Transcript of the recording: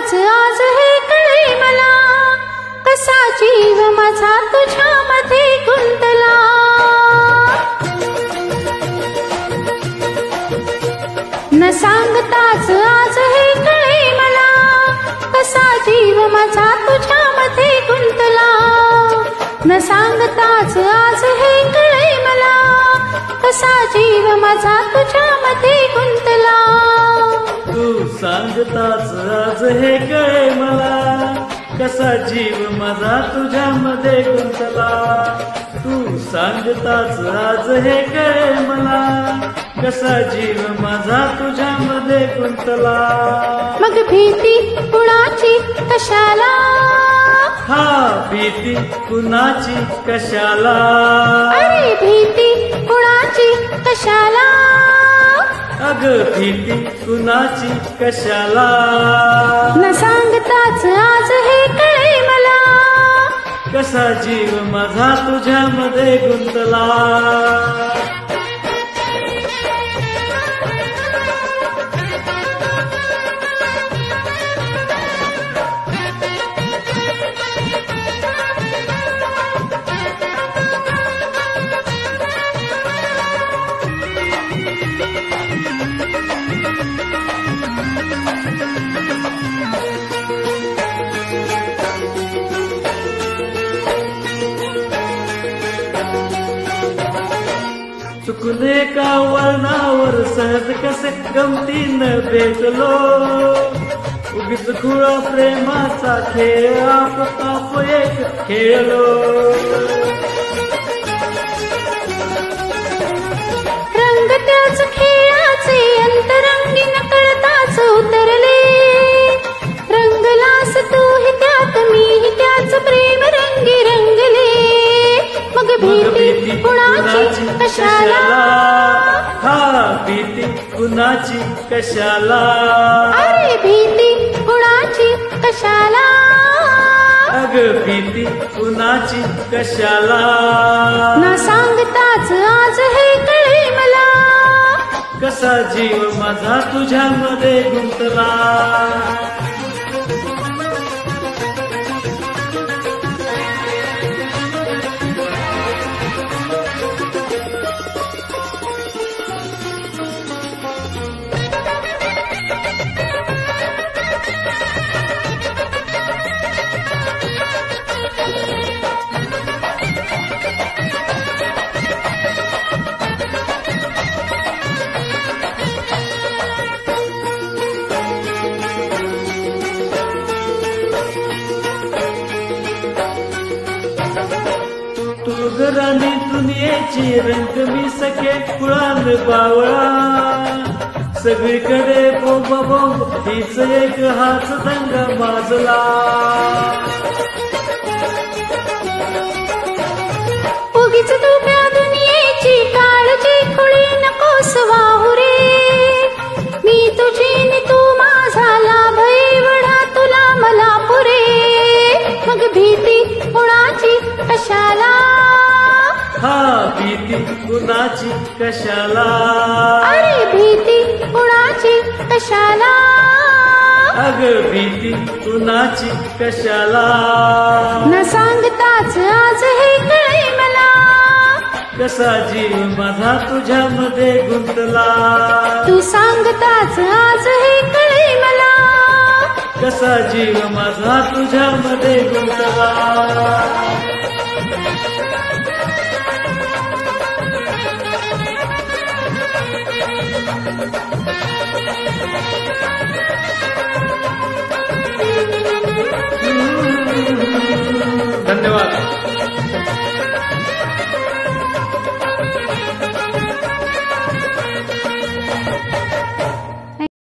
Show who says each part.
Speaker 1: सांगताच आज हे कळे मला, कसा जीव माझा तुझ्यामध्ये गुंतला. न सांगताच आज हे कळे मला, कसा जीव माझा तुझ्यामध्ये गुंतला. न सांगताच आज हे कळे मला, कसा जीव माझा तुझ्यामध्ये गुंतला.
Speaker 2: तू सांगताच आज हे कळे मला, कसा जीव माझा तुझ्यामध्ये गुंतला. तू सांगताच आज हे कळे मला, कसा जीव माझा तुझ्यामध्ये गुंतला.
Speaker 1: मग भीती कुणाची कशाला,
Speaker 2: हा भीती कुणाची कशाला.
Speaker 1: अरे भीती कुणाची कशाला,
Speaker 2: अग भीती कुणाची कशाला.
Speaker 1: न सांगताच आज हे कळे मला,
Speaker 2: कसा जीव माझा तुझ्यामध्ये गुंतला. चुकले का वर्णावर सहज कसे गमतीनं भेटलो. उगीच खुळा प्रेमाचा खेळ आप एक खेळलो.
Speaker 1: रंग त्याच खेळाचे अंतरंगी नकळताच उतरले. रंगलास तूही त्यात मीही त्याच प्रेम रंगी रंगले. मग भीती कुणाची कशाला,
Speaker 2: हा भीती कुणाची कशाला.
Speaker 1: अरे भीती कुणाची कशाला,
Speaker 2: अग भीती कुणाची कशाला.
Speaker 1: न सांगताच आज हे कळे मला,
Speaker 2: कसा जीव माझा तुझ्यामध्ये गुंतला. राणी दुनियेची रंग मी सखे कुळान बावळा. सगळीकडे बोंब बोंब हीच एक हाच दंगा माजला.
Speaker 1: उगीच तू त्या दुनियेची काळजी खुळी नकोस वाहू रे. मी तुझी नि तू माझा लाभ एवढा तुला मला पुरे. मग भीती कुणाची कशाला,
Speaker 2: हा भीती कुणाची कशाला.
Speaker 1: अरे भीती कुणाची कशाला,
Speaker 2: अग भीती कुणाची कशाला.
Speaker 1: न सांगताच आज हे कळे मला,
Speaker 2: कसा जीव माझा तुझ्यामध्ये गुंतला.
Speaker 1: तू सांगताच आज हे कळे मला,
Speaker 2: कसा जीव माझा तुझ्यामध्ये गुंतला. धन्यवाद.